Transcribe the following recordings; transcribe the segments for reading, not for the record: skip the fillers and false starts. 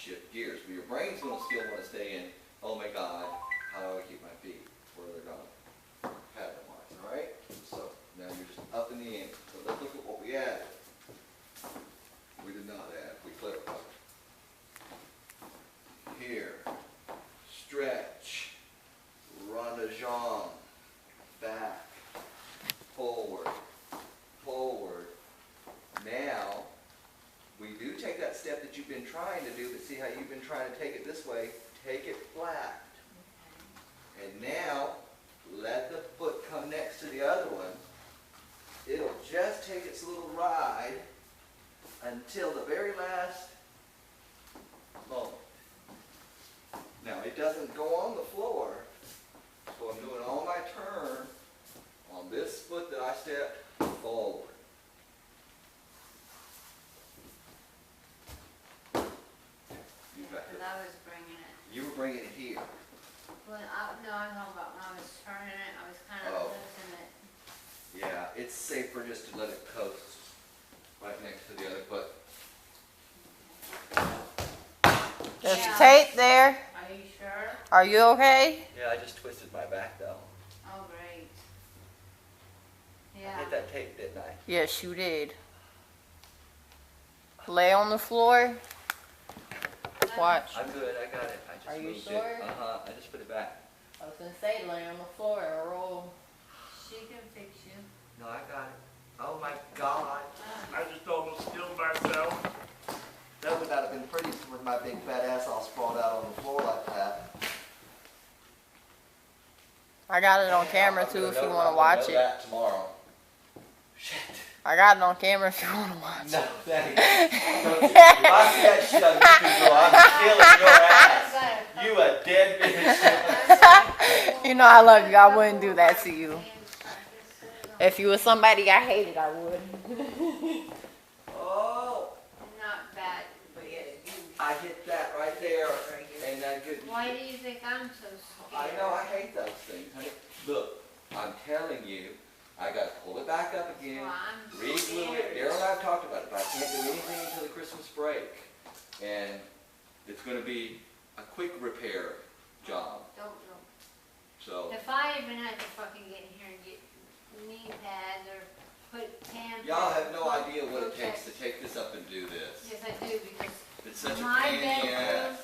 shift gears. But your brain's going to still want to stay in, oh my God, how do I keep my feet where they're going, pattern-wise, all right? So now you're just up in the ante. So let's look at what we added. We did not add, we clarified. Here, stretch, ronde-jambe, back, forward, forward. Now, we do take that step that you've been trying to do, but see how you've been trying to take it this way, take it flat. And now, let the foot come next to the other one. It'll just take its little ride until the very last moment. Now, it doesn't go on the floor, so I'm doing all my turn on this foot that I stepped forward. Because I was bringing it. You were bringing it here. Well, no, I'm talking about when I was turning it, I was kind of lifting it. Yeah, it's safer just to let it coast right next to the other foot. There's tape there. Are you sure? Are you okay? Yeah, I just twisted my back though. Oh, great. I Yeah. hit that tape, didn't I? Yes, you did. Lay on the floor. Watch. I'm good, I got it. I just Are you moved sure? it. I just put it back. I was gonna say lay on the floor and roll. She can fix you. No, I got it. Oh my God. I just almost killed myself. That would not have been pretty with my big fat ass all sprawled out on the floor like that. I got it on camera too if you want to watch it. That tomorrow. Shit. I got it on camera if you want to watch No, it. thanks. If I see that shit on YouTube, I'm killing your ass. You a dead bitch. You know I love you. I wouldn't do that to you. If you was somebody I hated, I would. Oh, Not bad, but yeah, you. I hit that right there. And that good. Why do you think I'm so I scared? know, I hate those things, honey. Look, I'm telling you, I got to pull it back up again, Well, I'm re-glue it. scared. Daryl and I have talked about it, but I can't do anything until the Christmas break. And it's going to be a quick repair job. Don't. So, If I even had to fucking get in here and get knee pads or put Tampax. y'all have no idea what it Protex. takes to take this up and do this. Yes, I do, because It's such a my pain in the bedroom, ass.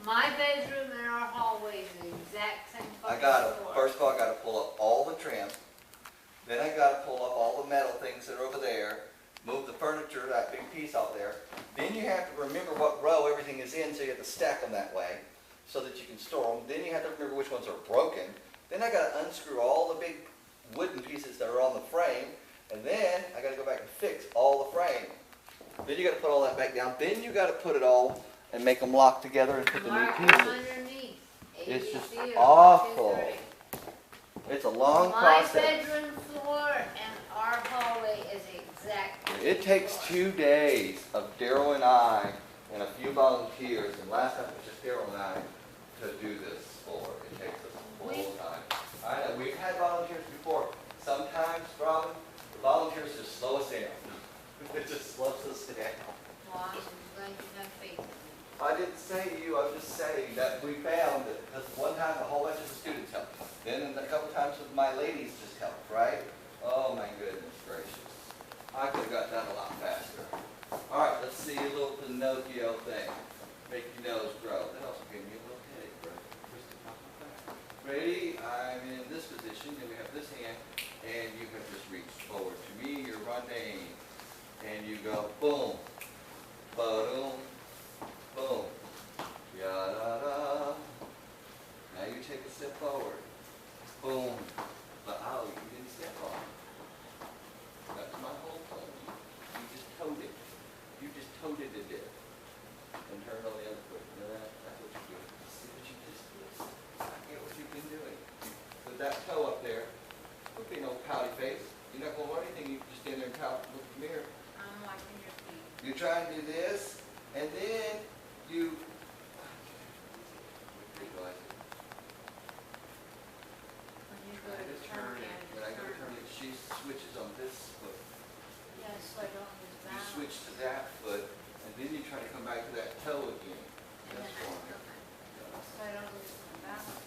my bedroom and our hallway is the exact same I fucking got to, floor. first of all, I got to pull up all the trim. Then I got to pull up all the metal things that are over there. Move the furniture, that big piece out there. Then you have to remember what row everything is in, so you have to stack them that way so that you can store them. Then you have to remember which ones are broken. Then I got to unscrew all the big wooden pieces that are on the frame. And then I got to go back and fix all the frame. Then you got to put all that back down. Then you got to put it all and make them lock together and put the new Mark pieces. underneath. It's just ABC, awful. 1, 2, 3. It's a long My process. bedroom floor and our hallway is exactly. It takes 2 days of Daryl and I and a few volunteers, and last time it was just Daryl and I, to do this for. It takes us a full time. I know, we've had volunteers before. Sometimes, Robin, the volunteers just slow us down. It just slows us down. Well, I'm glad you have faith in me. I didn't say to you, I'm just saying that we found that because one time a whole bunch of the students helped. Then a couple times with my ladies just helped, right? Oh my goodness gracious. I could have got done a lot faster. All right, let's see a little Pinocchio thing. Make your nose grow. That also gave me a little headache, bro. Ready? I'm in this position, and we have this hand, and you have just reached forward to me. You're running, and you go boom, boom, boom, ya-da-da. Now you take a step forward. Boom. But oh, you didn't step on. That's my whole point. You just toed it. You just toed it a bit. And turned on the other foot. You know that? That's what you're doing. See what you just did? I get what you've been doing. Put that toe up there. Don't be no pouty face. You're not going to learn anything. You just stand there and pout and look in the mirror. I'm watching your feet. You try and do this, and then you visualize it. When you go I to just turn turn it. When I go to turn it, she switches on this foot. Yeah, slide on his You back. switch to that foot, and then you try to come back to that toe again. That's then fine. so I don't lose my balance.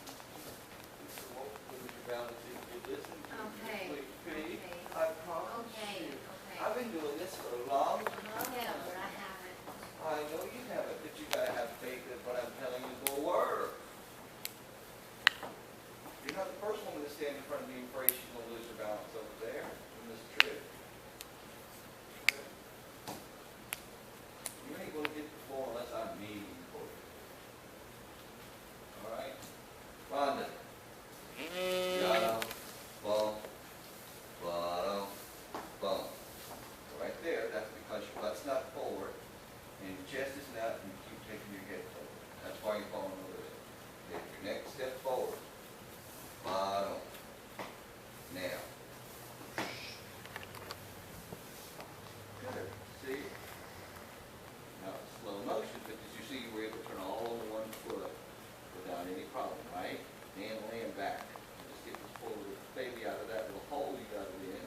So what was your balance if you listen to me? Okay, Sweet pea? okay. I promise Okay, you. okay. I've been doing this for a long Yeah, but time. I haven't. I know you haven't, but you gotta have faith that what I'm telling you will work. You're not the first woman to stand in front of me and pray she's gonna lose her balance over there in this trip. You ain't gonna get the floor unless I'm needing for you. All right? Rhonda. Bottom, bump, bottom, bump. Right there, that's because your butt's not forward and your chest is not, and you keep taking your head forward. That's why you're falling over there. Take your next step forward. Bottom. Now. Good. See? Now it's slow motion, but as you see, you were able to turn all over one foot without any problem, right? And laying back. Just get this forward baby out of that little hole you got it in.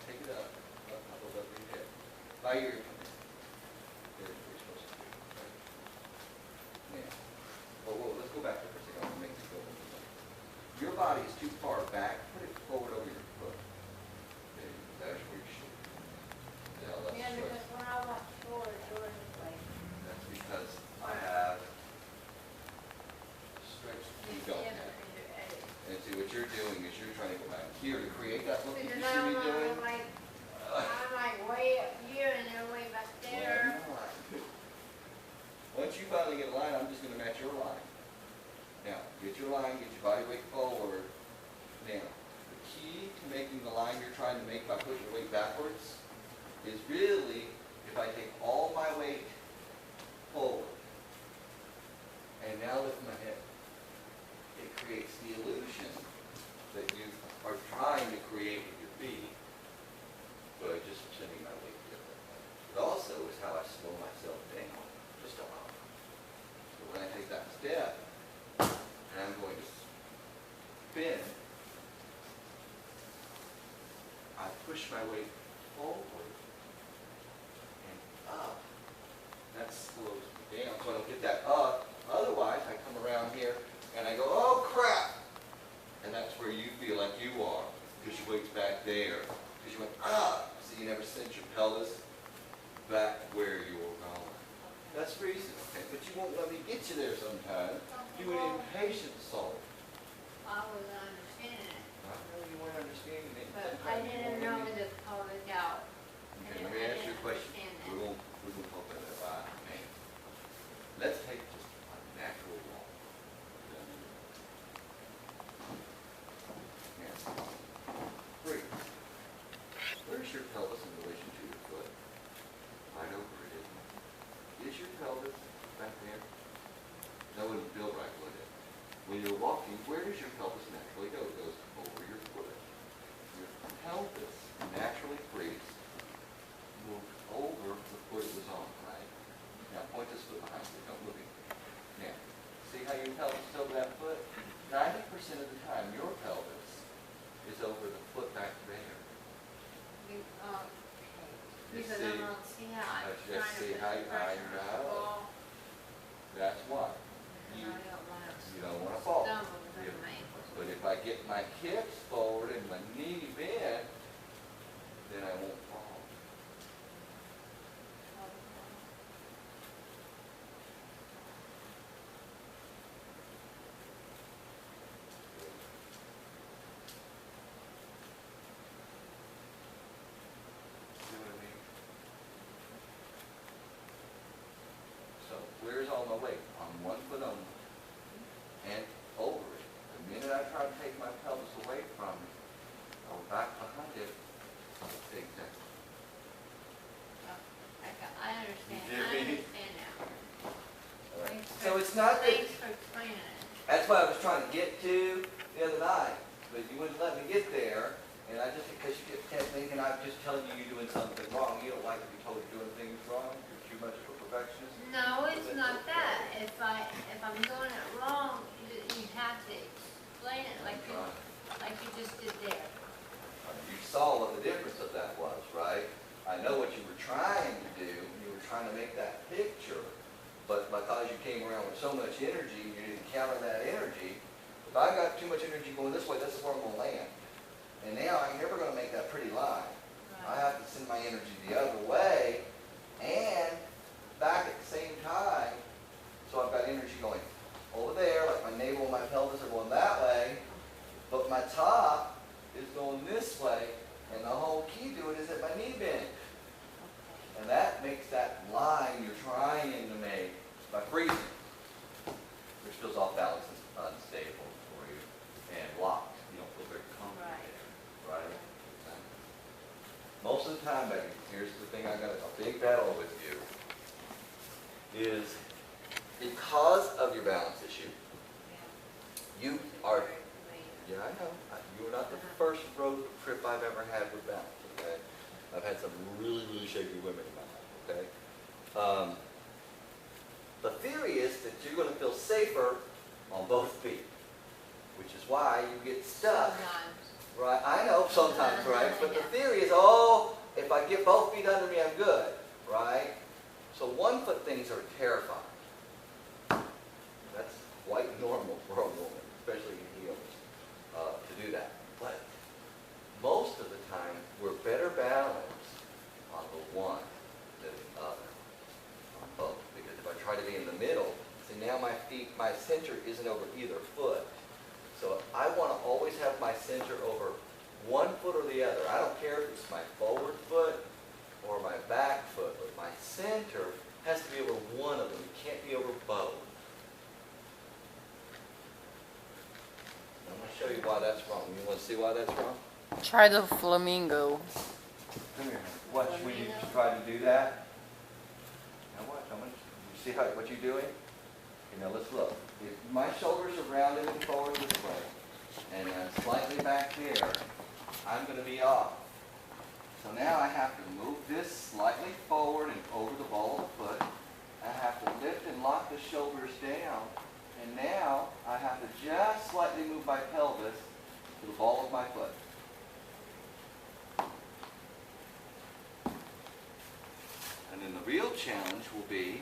Take it up above your head. By your there's what you're supposed to do. Right? Now, let's go back there for a second. I'll make this go a little bit. Your body is too far back. Put it forward over your foot. There you go. There's where you should. Now let's Yeah, switch. because when I watch yours is like, That's because I have stretched. You don't yeah, have. because you're at it. And see what you're doing is you're trying to go back here to create that look that you Because should be doing. I'm like way up here and they're way back there. Once you finally get a line, I'm just gonna match your line. Now, get your line, get your body weight forward. Now, the key to making the line you're trying to make by putting your weight backwards is really if I take all my weight forward and now lift my head. It creates the illusion that you are trying to create with your feet, but just sending my weight different. It also is how I slow myself down, just a lot. So when I take that step, and I'm going to spin, I push my weight forward and up. That slows me down, so I don't get that up. Otherwise, I come around here and I go, oh crap! And that's where you feel like you are, because your weight's back there. Because you went up, so you never sent your pelvis back where you were going. That's the reason, okay? But you won't let me get you there sometimes. You an impatient soul. I was understanding it. I know you weren't understanding it. But Sometimes I you didn't won't know let me- the public out. Okay, let me ask you a question. We're gonna talk about that by man. Let's take just a natural walk. Now, breathe. Where's your pelvis in relation to your foot? Right over it, isn't it? Is your pelvis back there? That wouldn't feel right, would it? When you're walking, where does your pelvis naturally go? It goes over your foot. Your pelvis naturally creates move over the foot it was on, right? Now point this foot behind you, don't move it. Now, see how your pelvis is over that foot? 90% of the time, your pelvis is over the foot back there. Okay. You Because see- I don't see how I'm Let's trying just to see put how the I pressure on the know. ball. That's why. And I don't want to You don't want to fall. stumble because of my ankles. But if I get my hips forward and my knee bent, then I won't fall. See what I mean? So where's all my weight? On one foot only. And over it. The minute I try to take my pelvis away from it, or back behind it, I'll take that. I understand. You I did me? understand now. All right. Thanks So for- it's not that, Thanks for explaining it. that's what I was trying to get to the other night, but you wouldn't let me get there, and I just, because you kept thinking I'm just telling you you're doing something wrong. You don't like to be told you're doing things wrong, you're too much of a perfectionist. No, it's not that. If I'm doing it wrong, you have to explain it like you just did there. You saw what the difference of that was, right? I know what you were trying to do. You were trying to make that picture but because you came around with so much energy, and you didn't counter that energy, if I got too much energy going this way, this is where I'm going to land. And now I'm never going to make that pretty line. I have to send my energy the other way and back at the same time. So I've got energy going over there, like my navel and my pelvis are going that way, but my top is going this way, and the whole key to it is at my knee bend. And that makes that line you're trying to make by freezing, which feels off balance and unstable for you, and locked. You don't feel very comfortable there, right? Most of the time, baby, here's the thing I got a big battle with you, is because of your balance issue, you are, yeah, I know, you are not the first road trip I've ever had with balance, okay? I've had some really, really shaky women in my life, okay? The theory is that you're going to feel safer on both feet, which is why you get stuck. Right, I know sometimes, right? But the theory is, oh, if I get both feet under me, I'm good, right? So 1 foot things are terrifying. That's quite normal for a woman, especially in heels, to do that. But most of the time, we're better balanced on the one than the other, on both. Because if I try to be in the middle, see now my center isn't over either foot. So I want to always have my center over 1 foot or the other. I don't care if it's my forward foot or my back foot, but my center has to be over one of them. It can't be over both. I'm going to show you why that's wrong. You want to see why that's wrong? Try the flamingo. Come here. Watch when you try to do that. Now watch. You see what you're doing? Okay, now let's look. If my shoulders are rounded and forward this way, and slightly back there, I'm going to be off. So now I have to move this slightly forward and over the ball of the foot. I have to lift and lock the shoulders down. And now I have to just slightly move my pelvis to the ball of my foot. And then the real challenge will be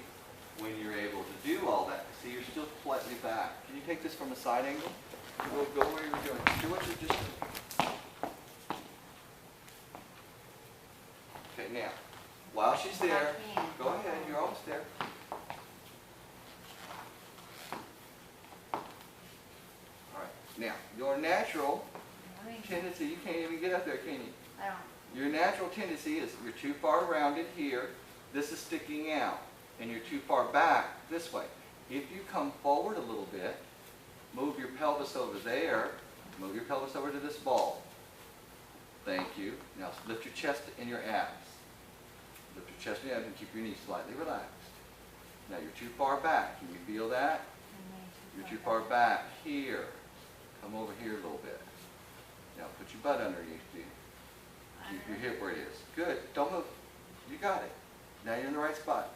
when you're able to do all that. See, you're still slightly back. Can you take this from a side angle? Go where you're doing. Do what you just did. Okay, now, while she's there, go ahead. You're almost there. All right. Now, your natural tendency, you can't even get up there, can you? I don't. Your natural tendency is you're too far rounded here. This is sticking out. And you're too far back this way. If you come forward a little bit, move your pelvis over there, move your pelvis over to this ball. Thank you. Now lift your chest and your abs. Lift your chest and your abs and keep your knees slightly relaxed. Now you're too far back. Can you feel that? You're too far back. Here. Come over here a little bit. Now put your butt underneath you. Keep your hip where it is. Good. Don't move. You got it. Now you're in the right spot.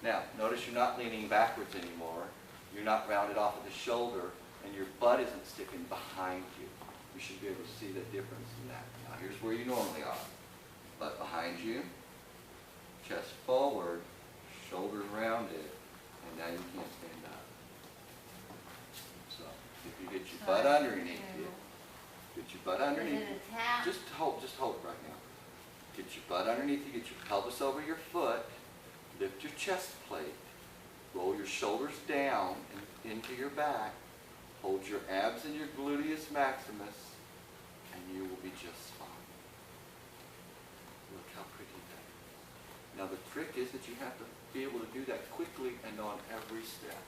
Now, notice you're not leaning backwards anymore. You're not rounded off at the shoulder, and your butt isn't sticking behind you. You should be able to see the difference in that. Now, here's where you normally are. Butt behind you, chest forward, shoulders rounded, and now you can't stand up. So, if you get your butt underneath you, get your butt underneath you. Just hold it right now. Get your butt underneath you, get your pelvis over your foot. Lift your chest plate, roll your shoulders down and into your back, hold your abs and your gluteus maximus, and you will be just fine. Look how pretty that is. Now the trick is that you have to be able to do that quickly and on every step.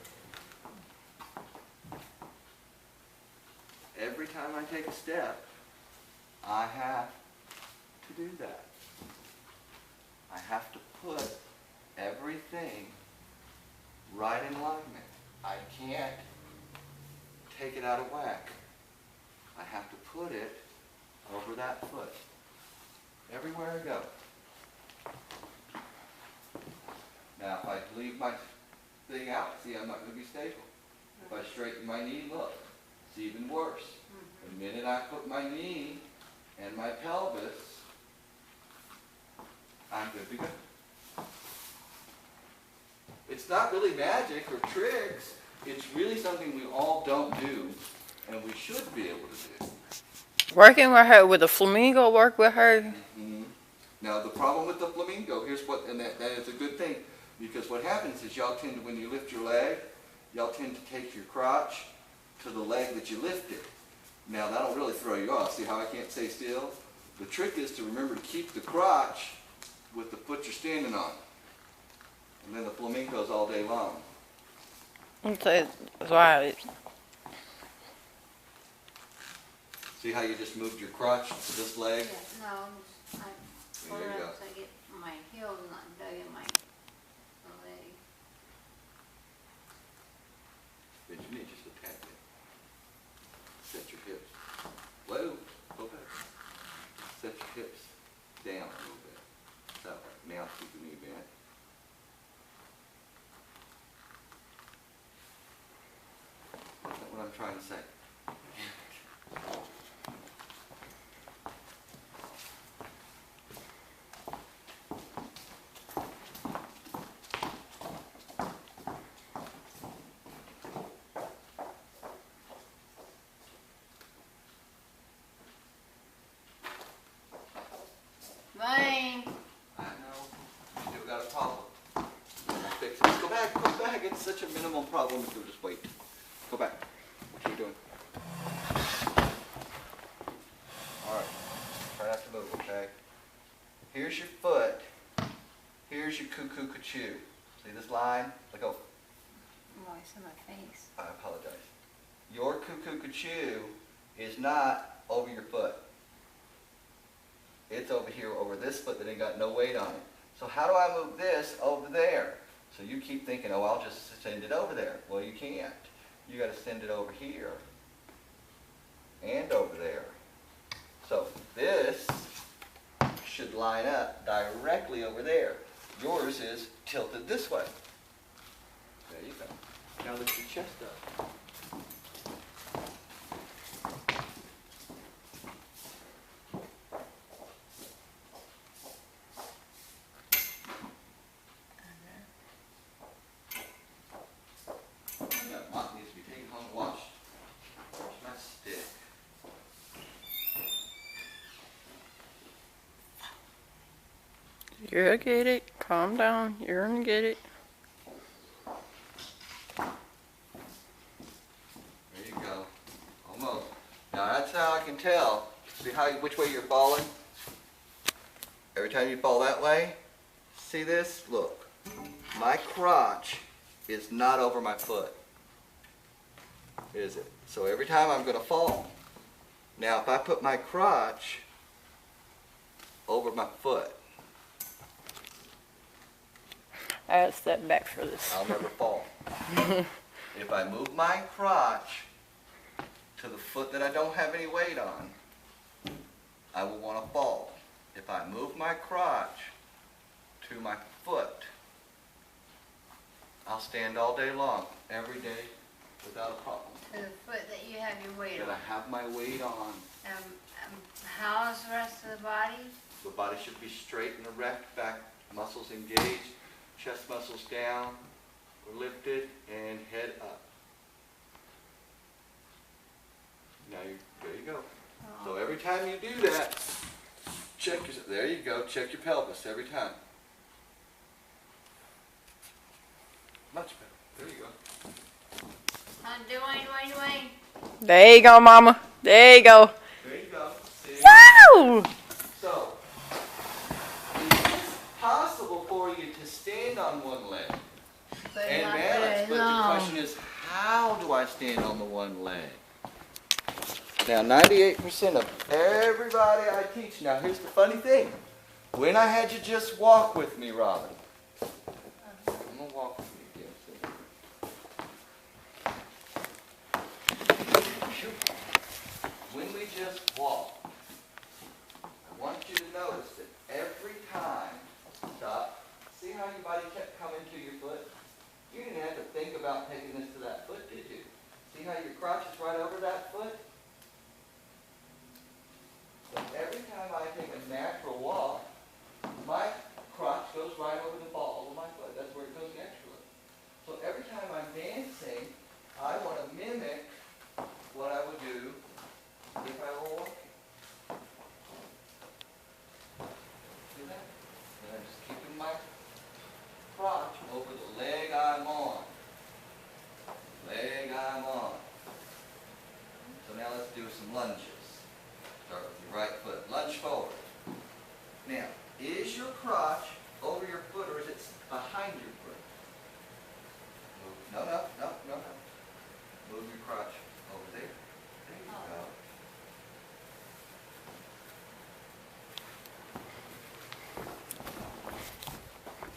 Every time I take a step, I have to do that. I have to put everything right in alignment. I can't take it out of whack. I have to put it over that foot. Everywhere I go. Now if I leave my thing out, see, I'm not going to be stable. If I straighten my knee, look, it's even worse. The minute I put my knee and my pelvis, I'm Good to go. It's not really magic or tricks. It's really something we all don't do, and we should be able to do. Working with her, with the flamingo work with her. Mm-hmm. Now the problem with the flamingo, here's what, and that is a good thing, because what happens is y'all tend to, when you lift your leg, y'all tend to take your crotch to the leg that you lifted. Now that'll really throw you off. See how I can't stay still? The trick is to remember to keep the crotch with the foot you're standing on. And then the flamingo's all day long. Okay, right. See how you just moved your crotch to this leg? Yeah, no, I There you go. to get my heels not dug in my leg. Bend your knee just a tad bit. Set your hips. Whoa, go back. Set your hips down a little bit. That way. Now keep the knee bent. That's not what I'm trying to say. Dwayne. I know. Still got a problem. I'll fix it. Go back, go back. It's such a minimal problem if you'll just wait. Go back. What are you doing? Alright. Try not to move, okay? Here's your foot. Here's your cuckoo cachoo. See this line? Let go. Moist in my face. I apologize. Your cuckoo cachoo is not over your foot. It's over here, over this foot that ain't got no weight on it. So how do I move this over there? So you keep thinking, oh, I'll just send it over there. Well, you can't. You got to send it over here and over there. So this should line up directly over there. Yours is tilted this way. There you go. Now lift your chest up. That mop needs to be taken home and washed. Where's my stick? You're gonna get it. Calm down. You're gonna get it. There you go. Almost. Now that's how I can tell. See how which way you're falling? Every time you fall that way, see this? Look. My crotch is not over my foot. Is it? So every time I'm going to fall. Now if I put my crotch over my foot, I gotta step back for this. I'll never fall. If I move my crotch to the foot that I don't have any weight on, I will want to fall. If I move my crotch to my foot, I'll stand all day long, every day, without a problem. To the foot that you have your weight That on. I have my weight on. How's the rest of the body? The body should be straight and erect, back muscles engaged, chest muscles down, or lifted, and head up. Now there you go. So every time you do that, check your, there you go, check your pelvis every time. Much better. There you go. Dwayne. There you go, mama. There you go. There you go. See? Woo! So, is it possible for you to stand on one leg and balance? But the question is, how do I stand on the one leg? Now, 98% of everybody I teach, now here's the funny thing. When I had you just walk with me, Robin. I'm going to walk with you again. When we just walk, I want you to notice that every time, stop, see how your body kept coming to your foot? You didn't have to think about taking this to that foot, did you? See how your crotch is right over that foot? So every time I take a natural walk, my crotch lunges. Start with your right foot. Lunge forward. Now, is your crotch over your foot or is it behind your foot? Move. No. Move your crotch over there. There you go.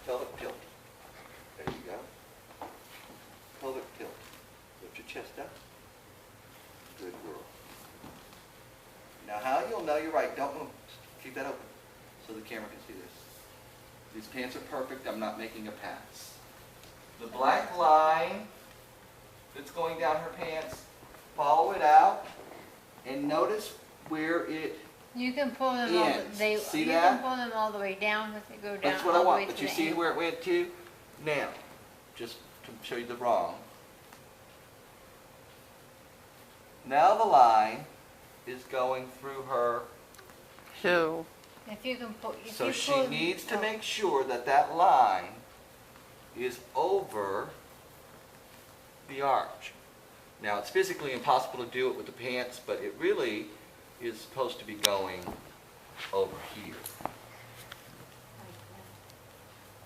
Pelvic tilt. There you go. Pelvic tilt. Lift your chest up. Good girl. Now how you'll know you're right, don't move. Keep that open so the camera can see this. These pants are perfect. I'm not making a pass. The black line that's going down her pants, follow it out and notice where it You can pull them ends. all. See you that? can pull them all the way down with it. Go down. That's what I all the way want. But to you the see end. where it went to? Now, just to show you the wrong. Now the line is going through her. Shoe. If you can pull. If So you she pull, needs to oh. make sure that that line is over the arch. Now it's physically impossible to do it with the pants, but it really is supposed to be going over here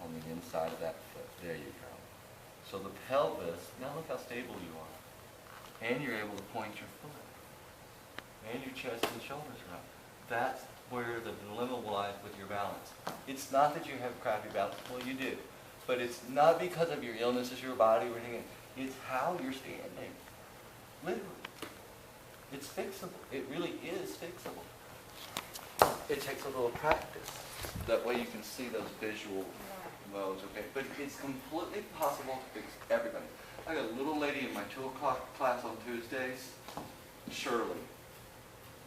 on the inside of that foot. There you go. So the pelvis, now look how stable you are. And you're able to point your foot. And your chest and shoulders are up. That's where the dilemma lies with your balance. It's not that you have crappy balance. Well, you do. But it's not because of your illnesses, your body, or anything. It's how you're standing. Literally. It's fixable. It really is fixable. It takes a little practice. That way you can see those visual modes, okay? But it's completely possible to fix everybody. I got a little lady in my 2 o'clock class on Tuesdays, Shirley.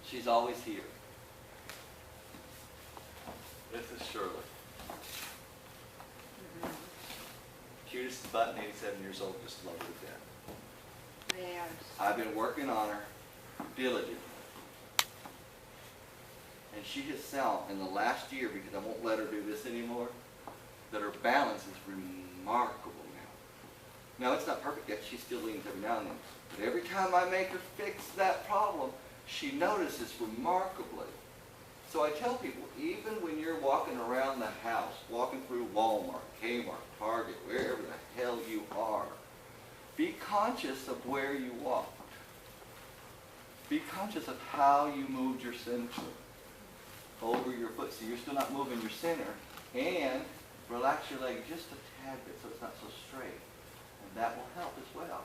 She's always here. This is Shirley. Cutest button, 87 years old, just love her to death. They are. I've been working on her diligently. And she has found in the last year, because I won't let her do this anymore, that her balance is remarkable now. Now, it's not perfect yet. She still leans every now and then. But every time I make her fix that problem, she notices remarkably. So I tell people, even when you're walking around the house, walking through Walmart, Kmart, Target, wherever the hell you are, be conscious of where you walk. Be conscious of how you moved your center over your foot. So you're still not moving your center. And relax your leg just a tad bit so it's not so straight. And that will help as well.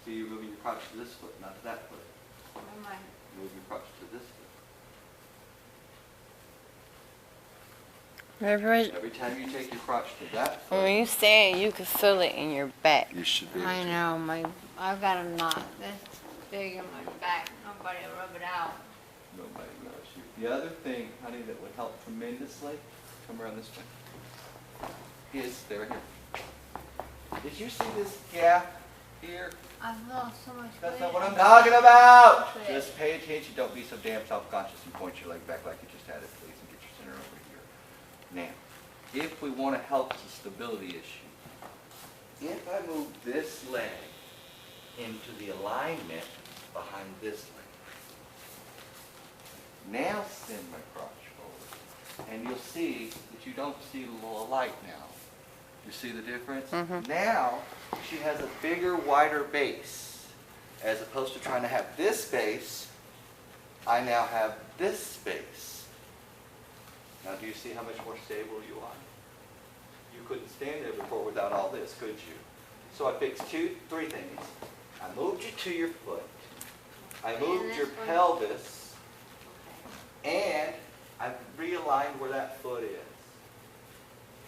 So you're moving your crotch to this foot, not to that foot. Move your crotch to this foot. Every time you take your crotch to that foot, When you stand, you can feel it in your back. you should be able I to. know. I've got a knot this big in my back. Nobody will rub it out. Nobody knows you. The other thing, honey, that would help tremendously, come around this way, is, there here. Did you see this gap here? I've lost so much That's weight. not what I'm talking about. That's it. Just pay attention. Don't be so damn self-conscious and point your leg back like you just had it, please, and get your center over here. Now, if we want to help the stability issue, if I move this leg into the alignment behind this leg, now send my crotch forward, and you'll see that you don't see the little light now. You see the difference? Mhm. Now, she has a bigger, wider base. As opposed to trying to have this base, I now have this space. Now, do you see how much more stable you are? You couldn't stand there before without all this, could you? So I fixed three things. I moved you to your foot. I moved your pelvis. And I realigned where that foot is.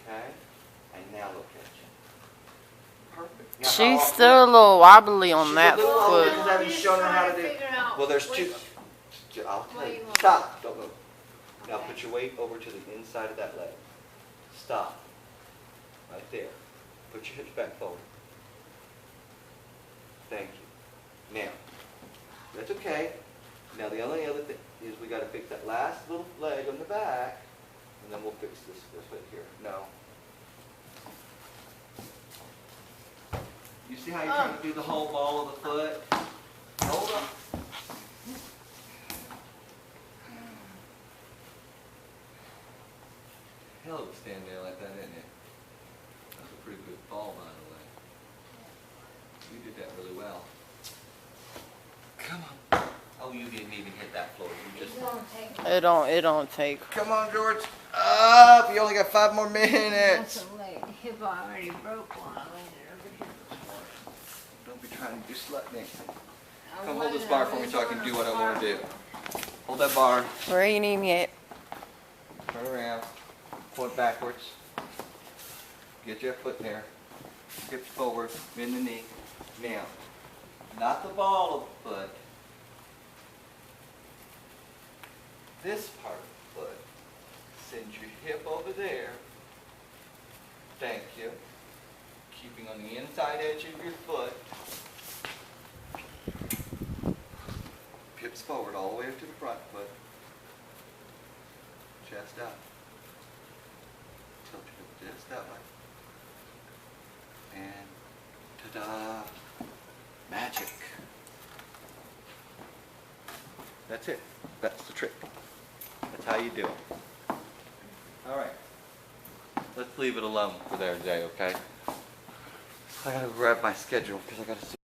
Okay? And now look at you. Perfect. Now, how She's often- still a little wobbly on She's that a little wobbly foot. because I haven't shown her how to do. Figure out Well, there's which- two. I'll tell What you. you want. Stop. Don't move. Now Okay. put your weight over to the inside of that leg. Stop. Right there. Put your hips back forward. Thank you. Now, that's okay. Now the only other thing is we got to fix that last little leg on the back, and then we'll fix this foot here. No. You see how you're trying to do the whole ball of the foot? Hold on. hell of a stand there like that, isn't it? That's a pretty good fall, by the way. You did that really well. Come on. Oh, you didn't even hit that floor. You just. It don't take. Come on, George. Up. You only got 5 more minutes. That's a late. Hip already broke one. I landed over here this morning. Don't be trying to do slut me. Come hold this bar for me so I can do what I want to do. Hold that bar. Where you need me at? Turn around. Point backwards. Get your foot there. Hips forward. Bend the knee. Now, not the ball of the foot. This part of the foot. Send your hip over there. Thank you. Keeping on the inside edge of your foot. Hips forward all the way to the front foot. Chest up. Tilt your hips that way. And ta-da! Magic. That's it. That's the trick. That's how you do it. All right. Let's leave it alone for there today, okay? I gotta grab my schedule because I gotta see.